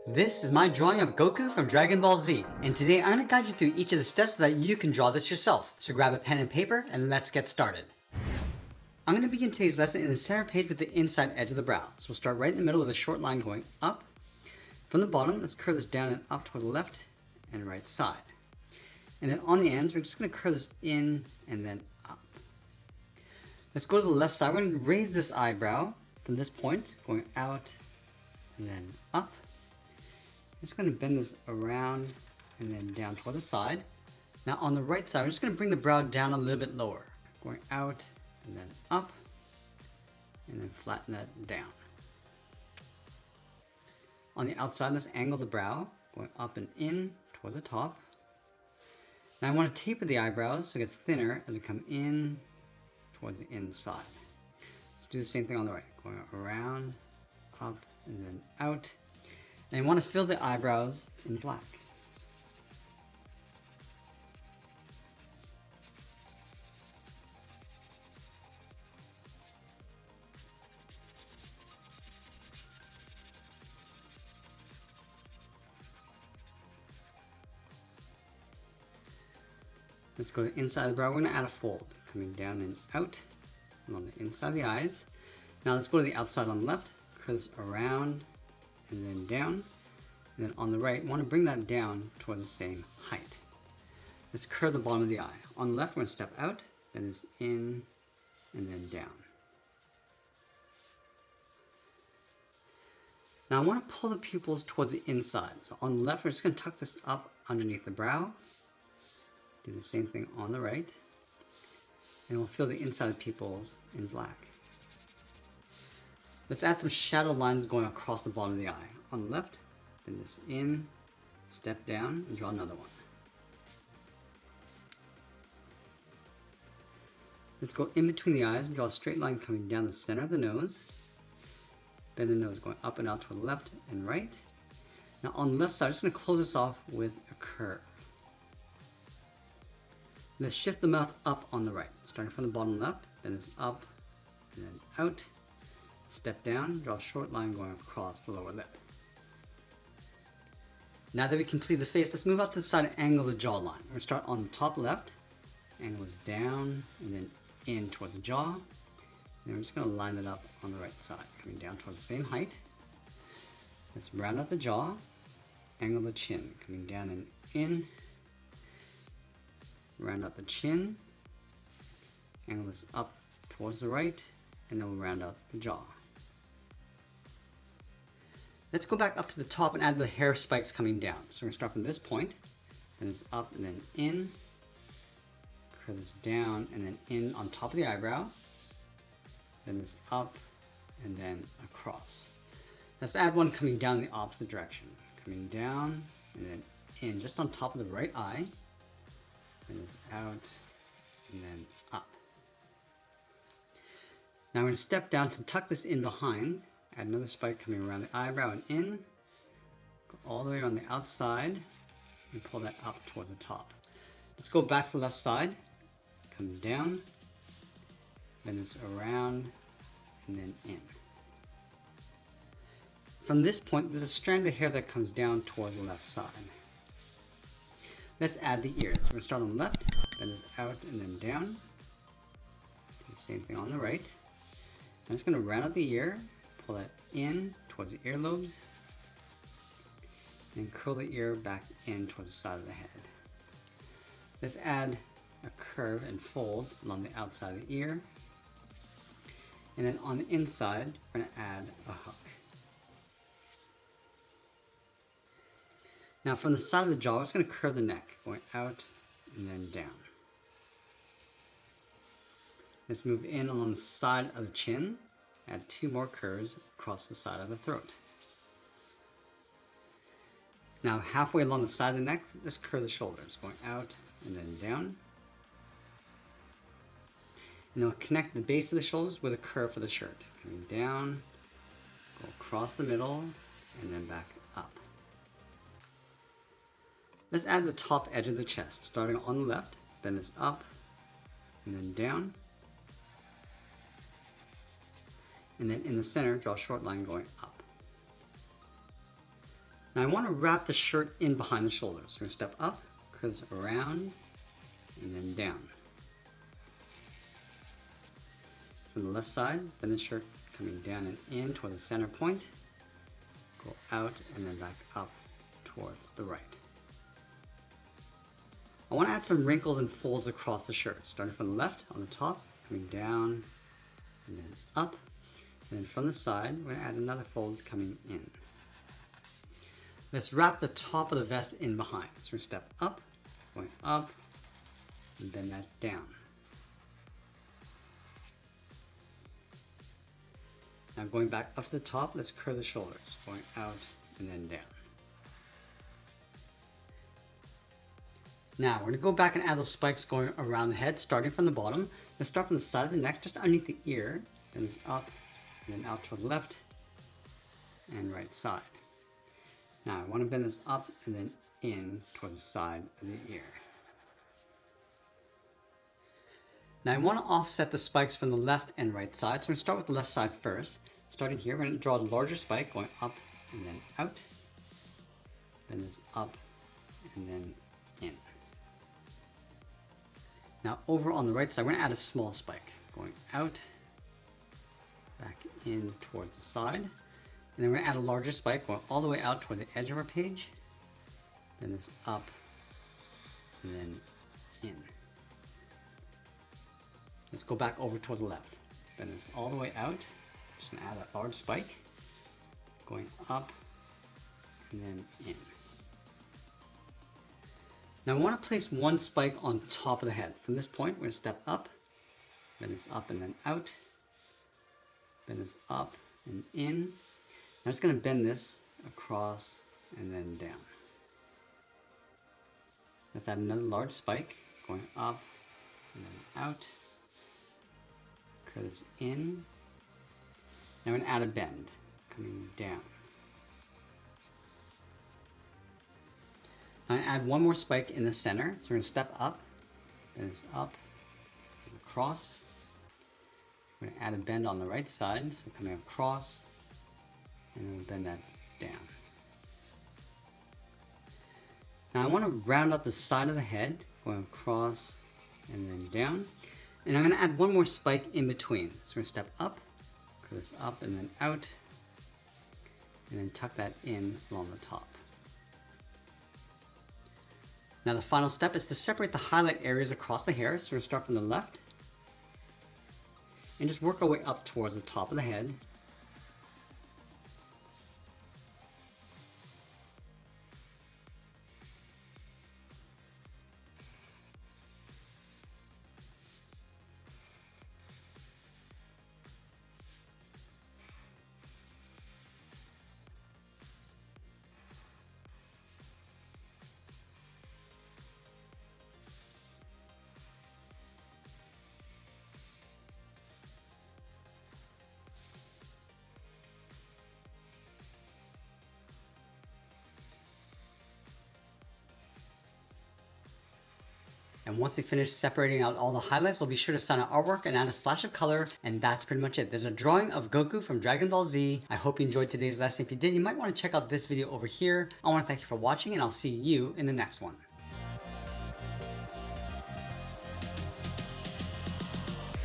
This is my drawing of Goku from Dragon Ball Z, and today I'm going to guide you through each of the steps so that you can draw this yourself. So grab a pen and paper and let's get started. I'm going to begin today's lesson in the center page with the inside edge of the brow. So we'll start right in the middle with a short line going up. From the bottom, let's curve this down and up toward the left and right side. And then on the ends, we're just going to curve this in and then up. Let's go to the left side. We're going to raise this eyebrow from this point, going out and then up. Just going to bend this around and then down toward the side. Now on the right side, we're just going to bring the brow down a little bit lower, going out and then up, and then flatten that down. On the outside, let's angle the brow, going up and in toward the top. Now I want to taper the eyebrows so it gets thinner as we come in towards the inside. Let's do the same thing on the right, going around, up, and then out. And you want to fill the eyebrows in black. Let's go to the inside of the brow. We're going to add a fold, coming down and out along the inside of the eyes. Now let's go to the outside on the left, curve this around and then down, and then on the right, we want to bring that down toward the same height. Let's curve the bottom of the eye. On the left, we're going to step out, bend this in, and then down. Now I want to pull the pupils towards the inside. So on the left, we're just going to tuck this up underneath the brow. Do the same thing on the right. And we'll fill the inside of the pupils in black. Let's add some shadow lines going across the bottom of the eye. On the left, bend this in, step down, and draw another one. Let's go in between the eyes and draw a straight line coming down the center of the nose. Bend the nose going up and out toward the left and right. Now on the left side, I'm just going to close this off with a curve. Let's shift the mouth up on the right. Starting from the bottom left, bend this up and then out. Step down, draw a short line going across the lower lip. Now that we complete the face, let's move out to the side and angle the jawline. We're going to start on the top left, angle this down and then in towards the jaw. And then we're just going to line it up on the right side, coming down towards the same height. Let's round out the jaw, angle the chin, coming down and in. Round out the chin, angle this up towards the right, and then we'll round out the jaw. Let's go back up to the top and add the hair spikes coming down. So we're going to start from this point, then it's up and then in, curve this down and then in on top of the eyebrow, then this up and then across. Let's add one coming down in the opposite direction, coming down and then in just on top of the right eye, then this out and then up. Now we're going to step down to tuck this in behind. Add another spike coming around the eyebrow and in. Go all the way on the outside and pull that up towards the top. Let's go back to the left side. Come down. Bend this around and then in. From this point, there's a strand of hair that comes down towards the left side. Let's add the ears. We're going to start on the left, bend this out and then down. Do the same thing on the right. I'm just going to round out the ear, pull that in towards the earlobes, and curl the ear back in towards the side of the head. Let's add a curve and fold along the outside of the ear. And then on the inside, we're going to add a hook. Now from the side of the jaw, we're just going to curve the neck, going out and then down. Let's move in along the side of the chin, add two more curves across the side of the throat. Now halfway along the side of the neck, let's curve the shoulders, going out and then down. And then we'll connect the base of the shoulders with a curve for the shirt, coming down, go across the middle, and then back up. Let's add the top edge of the chest, starting on the left, bend this up and then down. and then in the center draw a short line going up. Now I want to wrap the shirt in behind the shoulders. So we're going to step up, curl this around, and then down. From the left side, bend the shirt coming down and in toward the center point. Go out and then back up towards the right. I want to add some wrinkles and folds across the shirt, starting from the left on the top, coming down and then up. And then from the side, we're going to add another fold coming in. Let's wrap the top of the vest in behind. So we're going to step up, going up, and bend that down. Now going back up to the top, let's curl the shoulders, going out and then down. Now we're going to go back and add those spikes going around the head, starting from the bottom. Let's start from the side of the neck, just underneath the ear, then up, and then out to the left and right side. Now I want to bend this up and then in towards the side of the ear. Now I want to offset the spikes from the left and right side, so I'm going to start with the left side first. Starting here, we're going to draw a larger spike going up and then out. Bend this up and then in. Now over on the right side, we're going to add a small spike going out, back in towards the side. And then we're going to add a larger spike going all the way out toward the edge of our page. Bend this up and then in. Let's go back over towards the left. Bend this all the way out. Just going to add a large spike going up and then in. Now I want to place one spike on top of the head. From this point, we're going to step up, bend this up and then out, bend this up and in. Now I'm just going to bend this across and then down. Let's add another large spike going up and then out. Curl this in. Now we're going to add a bend coming down. Now I add one more spike in the center, so we're going to step up, bend this up, and across. We're going to add a bend on the right side, so coming across, and then we'll bend that down. Now I want to round up the side of the head, going across and then down. And I'm going to add one more spike in between. So we're going to step up, curl this up and then out, and then tuck that in along the top. Now the final step is to separate the highlight areas across the hair. So we're going to start from the left and just work our way up towards the top of the head. And once we finish separating out all the highlights, we'll be sure to sign our artwork and add a splash of color, and that's pretty much it. There's a drawing of Goku from Dragon Ball Z. I hope you enjoyed today's lesson. If you did, you might want to check out this video over here. I want to thank you for watching, and I'll see you in the next one.